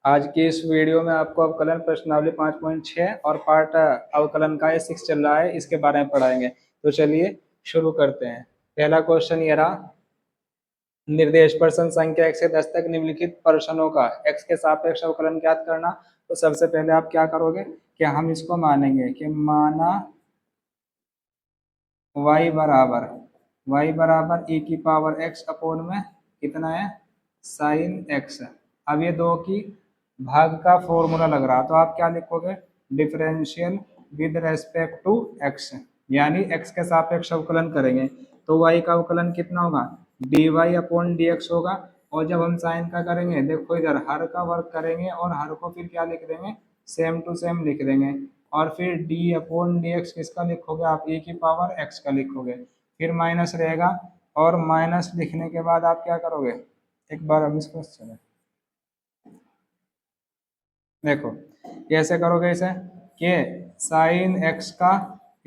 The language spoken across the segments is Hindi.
आज की इस वीडियो में आपको अवकलन प्रश्नावली 5.6 और पार्ट अवकलन का 6 चल रहा है, इसके बारे में पढ़ाएंगे। तो चलिए शुरू करते हैं। पहला क्वेश्चन ये रहा, निर्देश प्रश्न संख्या 1 से 10 तक निम्नलिखित प्रश्नों का x के सापेक्ष अवकलन ज्ञात करना। तो सबसे पहले आप क्या करोगे कि हम इसको मानेंगे कि माना y बराबर e की पावर x अपोन में कितना है साइन x। अब ये दो की भाग का फॉर्मूला लग रहा, तो आप क्या लिखोगे, differential with respect to x, यानी x के सापेक्ष अवकलन करेंगे तो y का अवकलन कितना होगा, dy अपॉन dx होगा। और जब हम साइन का करेंगे, देखो इधर हर का वर्क करेंगे और हर को फिर क्या लिख देंगे, सेम टू सेम लिख देंगे। और फिर d अपॉन डी एक्स किसका लिखोगे आप, e की पावर x का लिखोगे, फिर माइनस रहेगा। और माइनस लिखने के बाद आप क्या करोगे, एक बार हम इसको चले देखो कैसे करोगे इसे, कि साइन x का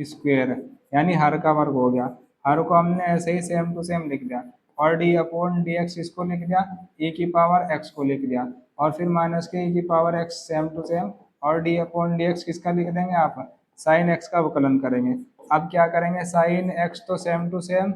स्क्वायर यानी हर का वर्ग हो गया, हर को हमने ऐसे ही सेम टू सेम लिख दिया, और d अपॉन डी एक्स इसको लिख दिया, e की पावर x को लिख दिया, और फिर माइनस के e की power x same to same, और d अपॉन डी एक्स किसका लिख देंगे आप, साइन x का अवकलन करेंगे। अब क्या करेंगे, साइन x तो सेम टू सेम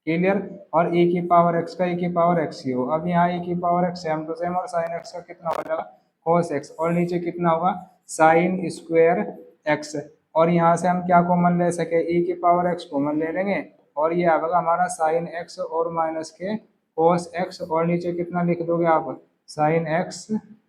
क्लियर, और e की पावर x का e की पावर x ही हो। अब यहाँ e की power x same to same और साइन x का कितना हो जाएगा, cos x, और नीचे कितना होगा साइन स्क्वायर x। और यहाँ से हम क्या कॉमन ले सके, e की पावर x कॉमन ले लेंगे, और ये आएगा हमारा साइन x और माइनस के cos x, और नीचे कितना लिख दोगे आप, sine x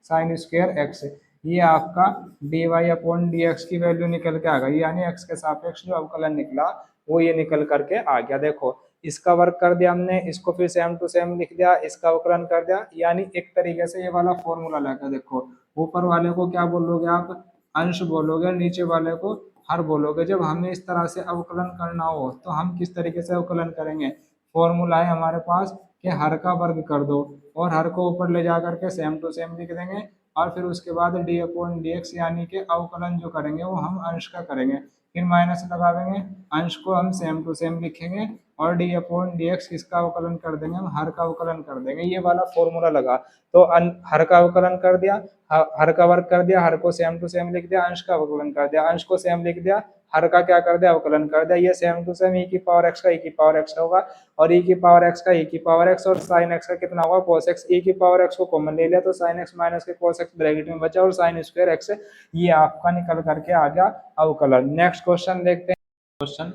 sine square x। ये आपका dy अपॉन डी एक्स की वैल्यू निकल के आ गई, यानी x के सापेक्ष जो अवकलन निकला वो ये निकल करके आ गया। देखो इसका वर्क कर दिया हमने, इसको फिर सेम टू सेम लिख दिया, इसका अवकलन कर दिया, यानी एक तरीके से ये वाला फॉर्मूला लगा। देखो ऊपर वाले को क्या बोलोगे आप, अंश बोलोगे, नीचे वाले को हर बोलोगे। जब हमें इस तरह से अवकलन करना हो तो हम किस तरीके से अवकलन करेंगे, फॉर्मूला है हमारे पास कि हर का वर्ग कर दो और हर को ऊपर ले जा करके सेम टू सेम लिख देंगे, और फिर उसके बाद डी अपॉन डी एक्स यानी कि अवकलन जो करेंगे वो हम अंश का करेंगे, फिर माइनस लगा देंगे, अंश को हम सेम टू सेम लिखेंगे, और डी अपॉन डी एक्स किसका अवकलन कर देंगे, हम हर का अवकलन कर देंगे। ये वाला फॉर्मूला लगा, तो हर का अवकलन कर दिया, हर का वर्ग कर दिया, हर को सेम टू सेम लिख दिया, अंश का अवकलन कर दिया, अंश को सेम लिख दिया, हर का क्या कर दिया अवकलन कर दिया। ये सेम टू सेम e की पावर x का e की पावर x होगा, और e की पावर x का e की पावर x, और साइन x का कितना होगा cos x। e की पावर x को कॉमन ले लिया तो साइन x माइनस के cos x ब्रैकेट में बचा, और साइन स्क्वायर x ये आपका निकल करके आ गया अवकलन। नेक्स्ट क्वेश्चन देखते हैं। क्वेश्चन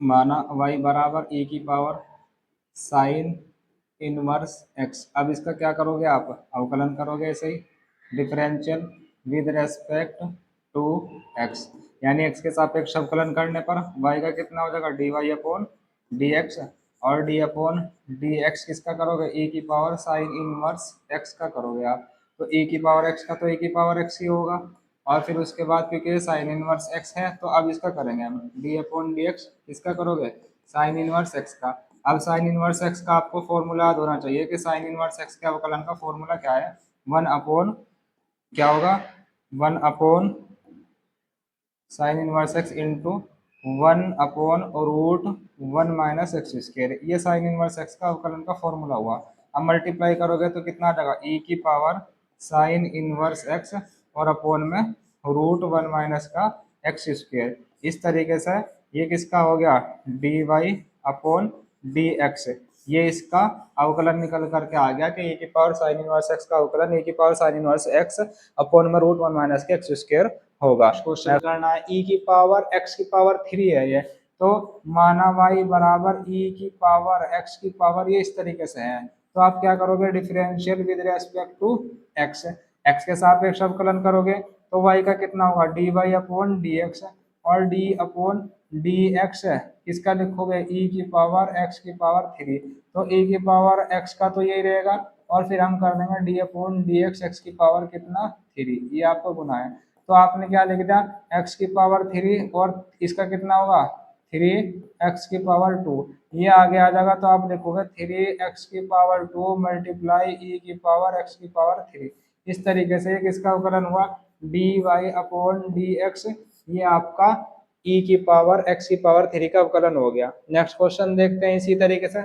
माना y बराबर e की पावर साइन इनवर्स x। अब इसका क्या करोगे आप, अवकलन करोगे ऐसे ही, differential with respect to x, यानी x के सापेक्ष अवकलन करने पर y का कितना हो जाएगा, d y upon d x, और d अपॉन डी एक्स किसका करोगे, e की पावर साइन इनवर्स x का करोगे आप। तो e की पावर x का तो e की पावर x ही होगा, और फिर उसके बाद क्योंकि साइन इनवर्स x है तो अब इसका करेंगे हम d अपॉन डी एक्स, किसका करोगे, साइन इनवर्स x का। अब साइन इनवर्स x का आपको फॉर्मूला याद होना चाहिए कि साइन इनवर्स x के अवकलन का फॉर्मूला क्या है, वन अपॉन क्या होगा, one upon sine inverse x into one upon root one minus x square. ये साइन इनवर्स x का अवकलन का फॉर्मूला हुआ। अब मल्टीप्लाई करोगे तो कितना आ जाएगा, e की पावर साइन इनवर्स x और अपॉन में रूट वन माइनस का एक्स स्क्वायर। इस तरीके से ये किसका हो गया, d y upon d x. ये इसका अवकलन निकल करके आ गया कि e की पावर साइन इनवर्स x का अवकलन e की power sine inverse x upon में रूट वन माइनस के एक्स स्क्वायर होगा। क्वेश्चन करना है, e की पावर x की पावर 3 है ये, तो माना y बराबर e की पावर x की पावर ये इस तरीके से है, तो आप क्या करोगे, differential with respect to x, x के सापेक्ष अवकलन करोगे तो y का कितना होगा, d y upon d x, और d अपॉन डी एक्स किसका लिखोगे, e की पावर x की पावर 3, तो e की पावर x का तो यही रहेगा, और फिर हम कर देंगे d upon d x, x की पावर कितना 3, ये आपको गुना है। तो आपने क्या लिख दिया, x की पावर 3 और इसका कितना होगा 3x की पावर 2, ये आगे आ जाएगा, तो आप लिखोगे 3x की पावर 2 मल्टीप्लाई e की पावर x की पावर 3। इस तरीके से किसका अवकलन हुआ, d y upon d x, ये आपका e की पावर x की पावर 3 का अवकलन हो गया। नेक्स्ट क्वेश्चन देखते हैं इसी तरीके से,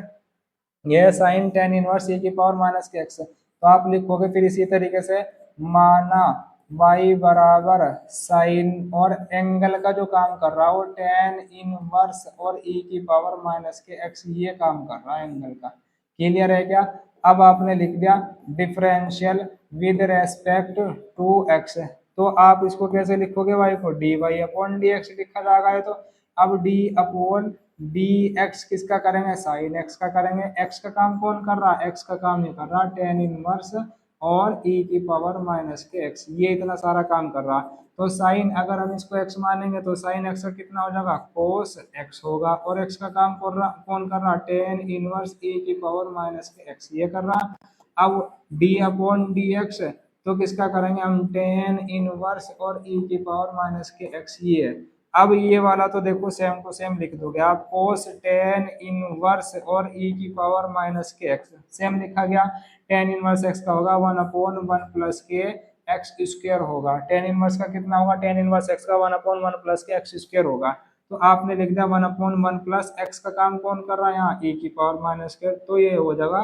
यह साइन टेन इनवर्स e की पावर माइनस के x, तो आप लिखोगे फिर इसी तरीके से माना y बराबर साइन और एंगल का जो काम कर रहा है वो टेन इनवर्स और e की पावर माइनस के x ये काम कर रहा है एंगल का। क्लियर है क्या? अब आपने लिख दिया differential with respect to x, तो आप इसको कैसे लिखोगे? y को dy अपॉन dx लिखा जाएगा है। तो अब d अपॉन dx किसका करेंगे? साइन x का करेंगे। x का काम कौन कर रहा है? x का काम ये कर रहा है टेन इनवर्स और e की पावर माइनस के x, ये इतना सारा काम कर रहा है। तो साइन अगर हम इसको x मानेंगे तो साइन x का कितना हो जाएगा? कोस x होगा। और x का काम कौन कर रहा है? टेन इनवर्स e की पावर माइनस के x ये कर रहा है। अब d अपॉन dx तो किसका करेंगे हम? टेन इनवर्स और e की पावर माइनस के x ये है। अब ये वाला तो देखो सेम टू सेम लिख दोगे आप, कोस टेन इनवर्स और e की पावर माइनस के x सेम लिखा गया। टेन इनवर्स x का होगा वन अपॉन वन प्लस के एक्स स्क्वायर होगा। टेन इनवर्स का कितना होगा? टेन इनवर्स x का वन अपॉन वन प्लस के एक्स स्क्वायर होगा। तो आपने लिख दिया one upon one plus x का काम कौन कर रहा है यहाँ? e की पावर माइनस के, तो ये हो जाएगा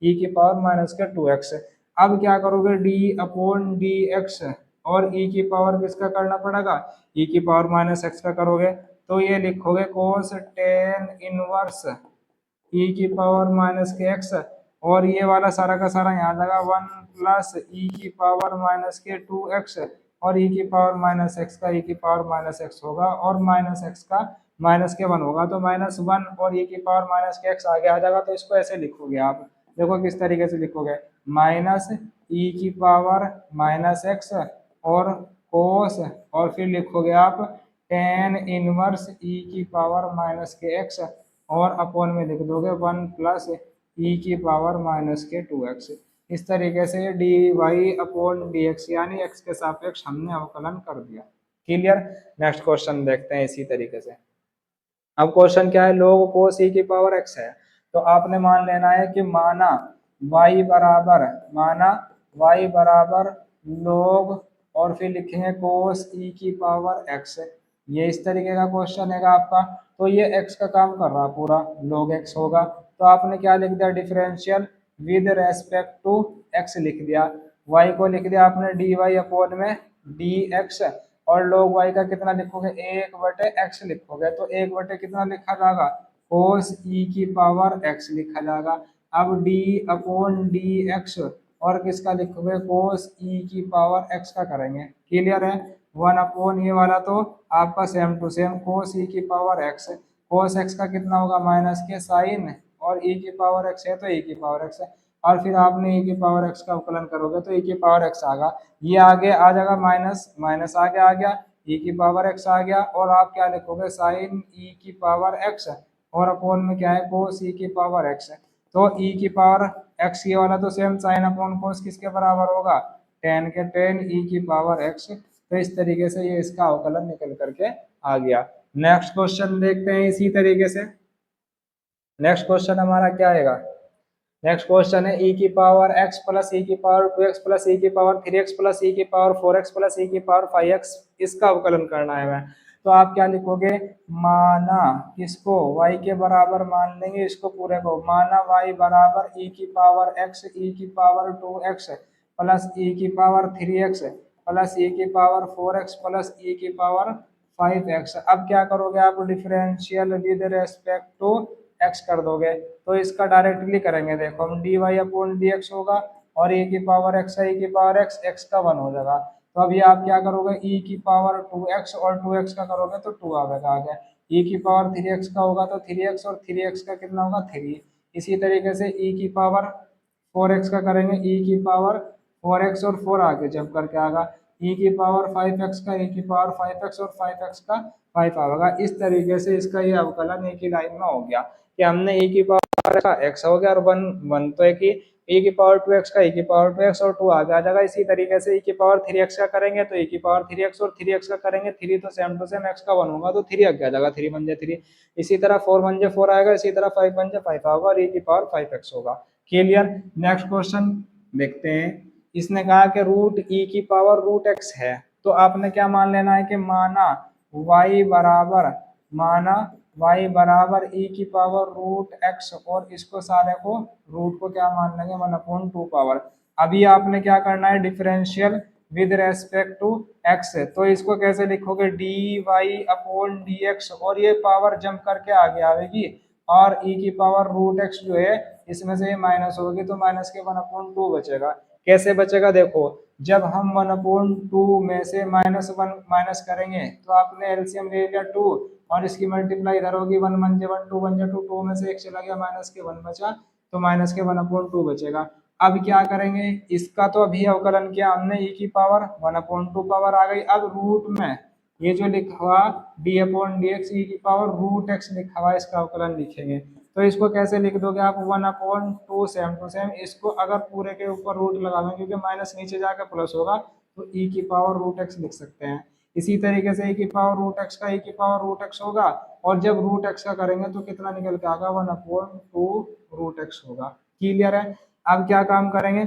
e की पावर माइनस के टू एक्स। अब क्या करोगे? d अपॉन डी एक्स और e की पावर किसका करना पड़ेगा? e की पावर माइनस एक्स का करोगे तो ये लिखोगे कोस टेन इनवर्स e की पावर माइनस के एक्स, और ये वाला सारा का सारा यहाँ जाएगा वन प्लस e की पावर माइनस के टू एक्स, और e की पावर माइनस एक्स का e की पावर माइनस एक्स होगा और माइनस एक्स का माइनस के वन होगा। तो माइनस वन और e की पावर माइनस के एक्स आगे आ जाएगा। तो इसको ऐसे लिखोगे आप, देखो किस तरीके से लिखोगे, माइनस e की पावर माइनस एक्स और कोस, और फिर लिखोगे आप टेन इनवर्स e की पावर माइनस के एक्स और अपॉन में लिख दोगे वन प्लस e की पावर माइनस के टू एक्स। इस तरीके से d y upon d x यानी x के सापेक्ष हमने अवकलन कर दिया। क्लियर? नेक्स्ट क्वेश्चन देखते हैं इसी तरीके से। अब क्वेश्चन क्या है? log cos e की पावर x है, तो आपने मान लेना है कि माना y बराबर log और फिर लिखेंगे cos e की पावर x, ये इस तरीके का क्वेश्चन है आपका। तो ये x का काम कर रहा है पूरा, log x होगा। तो आपने क्या लिख दिया? Differential with respect to x लिख दिया। y को लिख दिया आपने dy अपॉन में dx, और log y का कितना लिखोगे? एक बटे x लिखोगे। तो एक बटे कितना लिखा जाएगा? cos e की पावर x लिखा जाएगा। अब d अपॉन डी एक्स और किसका लिखोगे? cos e की पावर x का करेंगे। क्लियर है? वन अपॉन ये वाला तो आपका same to same cos e की पावर x, cos x का कितना होगा? माइनस के साइन, और e की पावर x है तो e की पावर x है, और फिर आपने e की पावर x का अवकलन करोगे तो e की पावर x आएगा। ये आगे आ जाएगा माइनस, माइनस आगे आ गया, e की पावर x आ गया, और आप क्या लिखोगे? साइन e की पावर x और अपॉन में क्या है? cos e की पावर x। तो e की पावर x ये वाला तो सेम साइन अपॉन कोस किसके बराबर होगा? टेन के टेन e की पावर x। तो इस तरीके से ये इसका अवकलन निकल करके आ गया। नेक्स्ट क्वेश्चन देखते हैं इसी तरीके से। नेक्स्ट क्वेश्चन हमारा क्या आएगा? नेक्स्ट क्वेश्चन है e की पावर x प्लस e की power two x plus e की power three x plus e की power four x plus e की पावर फाइव एक्स, इसका अवकलन करना है हमें। तो आप क्या लिखोगे? माना किसको? y के बराबर मान लेंगे इसको पूरे को, माना y बराबर e की पावर x e की power two x plus e की power three x plus e की power four x plus e की पावर फाइव एक्स। अब क्या करोगे आप? Differential with respect to x कर दोगे। तो इसका डायरेक्टली करेंगे, देखो हम d y upon d x होगा और e की पावर एक्स है, e की पावर एक्स, एक्स का वन हो जाएगा। तो अभी आप क्या करोगे? e की पावर टू एक्स और टू एक्स का करोगे तो टू आएगा आगे, e की पावर थ्री एक्स का होगा तो थ्री एक्स और थ्री एक्स का कितना होगा? थ्री। इसी तरीके से e की पावर फोर एक्स का करेंगे, e की पावर फोर एक्स और फोर आगे जब करके आएगा, e की पावर फाइव एक्स का, e की पावर फाइव एक्स और फाइव एक्स का फाइव आएगा। इस तरीके से इसका ये अवकलन एक ही लाइन में हो गया कि हमने e की पावर का x हो गया और वन वन तो एक ही e की पावर टू एक्स का, e की पावर टू एक्स और टू आगे आ जाएगा। इसी तरीके से e की पावर थ्री एक्स का करेंगे तो e की पावर थ्री एक्स और थ्री एक्स का करेंगे, थ्री तो सेम टू सेम x का वन होगा तो थ्री आगे आ जाएगा, थ्री वन जे थ्री। इसी तरह फोर वन जे फोर आएगा, इसी तरह फाइव वन जे फाइव आएगा और e की पावर फाइव एक्स होगा। क्लियर? नेक्स्ट क्वेश्चन देखते हैं। इसने कहा कि रूट e की पावर रूट x है, तो आपने क्या मान लेना है कि माना y बराबर, माना वाई बराबर ई की पावर रूट एक्स, और इसको सारे को रूट को क्या मान लेंगे 1/2 पावर। अभी आपने क्या करना है differential with respect to x, तो इसको कैसे लिखोगे d y upon d x, और ये पावर जंप करके आगे आएगी और ई की पावर रूट एक्स जो है इसमें से ये माइनस होगी तो माइनस के 1/2 बचेगा। कैसे बचेगा देखो, जब हम 1/2 में से -1 माइनस करेंगे तो आपने एलसीएम ले लिया 2, और इसकी मल्टीप्लाई इधर होगी 1 1 जा 1 2 1 जा 2, 2 में से 1 चला गया माइनस के 1 बचा, तो माइनस के 1/2 बचेगा। अब क्या करेंगे, इसका तो अभी अवकलन किया हमने, ई की पावर 1/2 पावर आ गई। अब रूट में ये जो लिखा हुआ D upon d x e की पावर रूट एक्स लिखा हुआ, इसका अवकलन लिखेंगे। तो इसको कैसे लिख दोगे आप 1/2 सेम टू सेम, इसको अगर पूरे के ऊपर रूट लगाएंगे क्योंकि माइनस नीचे जाकर प्लस होगा, तो ई की पावर रूट एक्स लिख सकते हैं। इसी तरीके से ई की पावर रूट एक्स का ई की पावर रूट एक्स होगा, और जब रूट एक्स का करेंगे तो कितना निकल के आएगा 1/2 रूट एक्स होगा। क्लियर है। अब क्या काम करेंगे,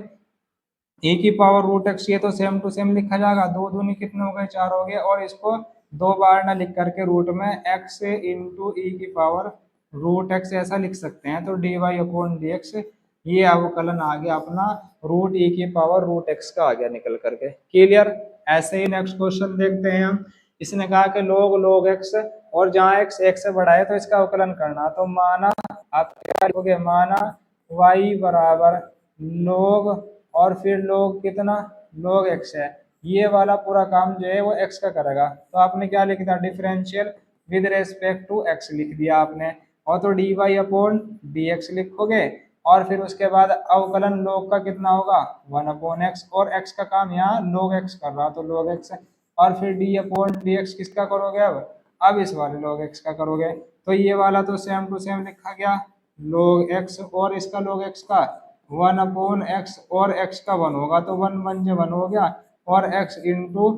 ए की पावर रूट एक्स, ये तो सेम टू सेम लिखा जाएगा, दो दूनी कितने हो गए 4 हो गए, और इसको दो बार ना लिख करके रूट में एक्स इंटू ई की पावर रूट एक्स ऐसा लिख सकते हैं, तो d y upon d x ये अवकलन आ गया अपना रूट ई की पावर रूट एक्स का आ गया निकल करके। क्लियर। ऐसे ही नेक्स्ट क्वेश्चन देखते हैं हम। इसने कहा कि log एक्स, और जहाँ एक्स एक से बड़ा है तो इसका अवकलन करना, तो माना आप क्या लिखोगे, माना वाई बराबर log, और फिर log कितना log एक्स है, ये वाला पूरा काम जो है वो एक्स का करेगा, तो आपने क्या लिख दिया differential with respect to x लिख दिया आपने, और तो d y upon d x लिखोगे, और फिर उसके बाद अवकलन log का कितना होगा 1/x, और x का काम यहाँ log x कर रहा तो log x, और फिर d अपॉन डी एक्स किसका करोगे अब इस वाले log x का करोगे, तो ये वाला तो सेम टू सेम लिखा गया log x, और इसका log x का 1/x, और x का 1 होगा तो 1 1 जो 1 हो गया, और x इंटू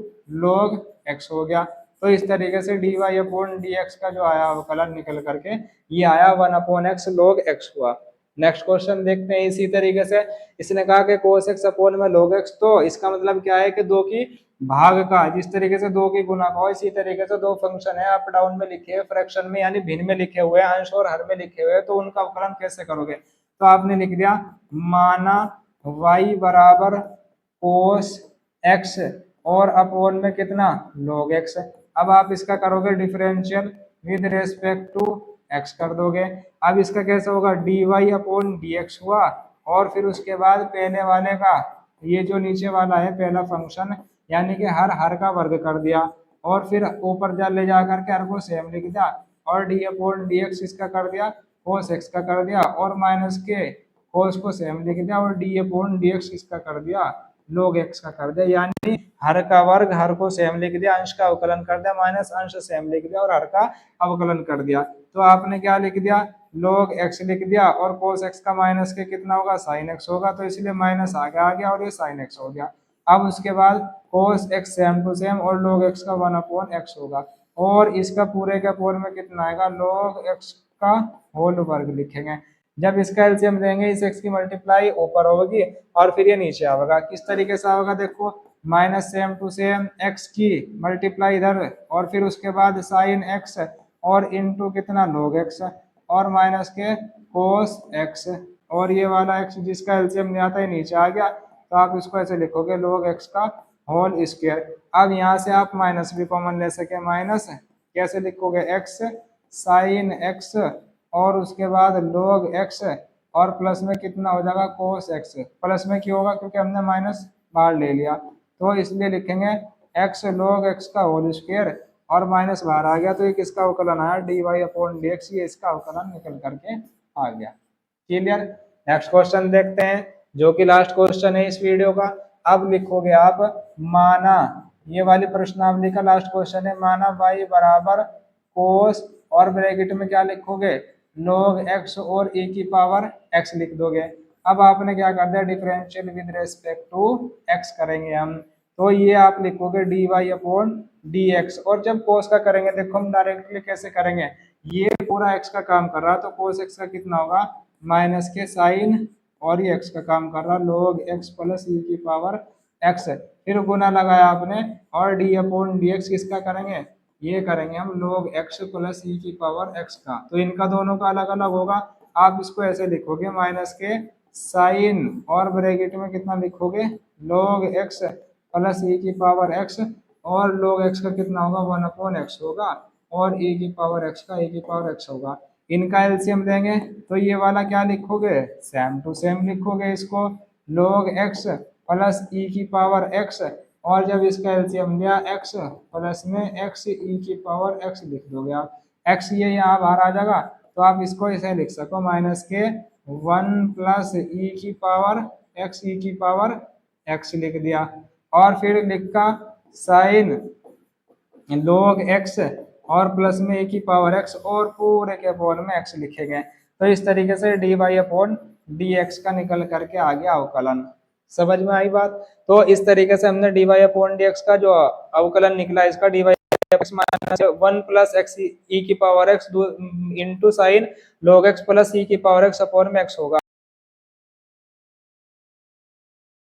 log x हो गया। तो इस तरीके से d y upon d x का जो आया अवकलन निकल करके ये आया 1/x log x हुआ। नेक्स्ट क्वेश्चन देखते हैं इसी तरीके से। इसने कहा कि cos x अपॉन में log x, तो इसका मतलब क्या है कि दो की भाग का, जिस तरीके से दो की गुना का हो इसी तरीके से दो फंक्शन है अप डाउन में लिखे हुए, फ्रैक्शन में यानी भिन्न में लिखे हुए, अंश और हर में लिखे हुए, तो उनका अवकलन कैसे करोगे, तो आपने लिख दिया माना y बराबर cos x, और अपॉन में कितना log x। अब आप इसका करोगे differential with respect to x कर दोगे। अब इसका कैसे होगा d y upon d x हुआ, और फिर उसके बाद पहले वाले का ये जो नीचे वाला है पहला फंक्शन यानी कि हर का वर्ग कर दिया, और फिर ऊपर जा ले जा करके हर को सेम लिख दिया, और डी अपॉन डी एक्स इसका कर दिया कोस एक्स का कर दिया, और माइनस के कोस को सेम लिख दिया, और डी अपॉन डी एक्स इसका कर दिया log x का कर दिया, यानी हर का वर्ग हर को सेम लिख दिया, अंश का अवकलन कर दिया, माइनस अंश सेम लिख दिया, और हर का अवकलन कर दिया। तो आपने क्या लिख दिया log x लिख दिया, और cos x का माइनस के कितना होगा sin x होगा, तो इसलिए माइनस आगे आ गया और ये sin x हो गया। अब उसके बाद cos x same to same, और log x का 1/x होगा, और इसका पूरे के पूरे में कितना आएगा log x का होल वर्ग लिखेंगे। जब इसका एलसीएम लेंगे इस x की मल्टीप्लाई ऊपर होगी और फिर ये नीचे आएगा, किस तरीके से आएगा देखो, minus same to same x की मल्टीप्लाई इधर, और फिर उसके बाद साइन x, और इनटू कितना log x, और माइनस के cos x, और ये वाला x जिसका एलसीएम नहीं आता है नीचे आ गया, तो आप इसको ऐसे लिखोगे log x का होल स्क्वायर। अब यहाँ से आप माइनस भी कॉमन ले सके, माइनस कैसे लिखोगे x साइन x, और उसके बाद log x, और प्लस में कितना हो जाएगा cos x, प्लस में क्यों होगा क्योंकि हमने माइनस बाहर ले लिया, तो इसलिए लिखेंगे x log x का होल स्क्वायर, और माइनस बाहर आ गया तो ये किसका अवकलन आया d y upon d x, ये इसका अवकलन निकल करके आ गया। क्लियर। नेक्स्ट क्वेश्चन देखते हैं जो कि लास्ट क्वेश्चन है इस वीडियो का। अब लिखोगे आप माना, ये वाली प्रश्नावली का लास्ट क्वेश्चन है, माना y बराबर कोस, और ब्रैकेट में क्या लिखोगे log x, और e की पावर x लिख दोगे। अब आपने क्या कर दिया differential with respect to x करेंगे हम, तो ये आप लिखोगे d y upon d x, और जब कोस का करेंगे देखो हम डायरेक्टली कैसे करेंगे, ये पूरा x का काम कर रहा है तो कोस x का कितना होगा माइनस के साइन, और ये x का काम कर रहा log x प्लस e की पावर x, फिर गुना लगाया आपने, और d अपॉन डी एक्स किसका करेंगे ये करेंगे हम log x प्लस ई की पावर x का, तो इनका दोनों का अलग अलग होगा। आप इसको ऐसे लिखोगे माइनस के साइन और ब्रैकेट में कितना लिखोगे log x प्लस ई की पावर x, और log x का कितना होगा 1/x होगा, और e की पावर x का e की पावर x होगा। इनका एलसीएम लेंगे तो ये वाला क्या लिखोगे सेम टू सेम लिखोगे इसको log x प्लस ई की पावर x, और जब इसका एलसीएम लिया x प्लस में x ई की पावर x लिख दोगे आप, x ये यहाँ बाहर आ जाएगा तो आप इसको ऐसे लिख सको माइनस के 1 प्लस ई की पावर x ई की पावर x लिख दिया, और फिर लिखा साइन log x और प्लस में ए की पावर x और पूरे के अपॉन में x लिखे गए। तो इस तरीके से d y upon d x का निकल करके आ गया अवकलन। समझ में आई बात? तो इस तरीके से हमने d y upon d x का जो अवकलन निकला इसका d y x minus 1 plus x e की power x into sine log x plus e की पावर x अपॉन में x होगा।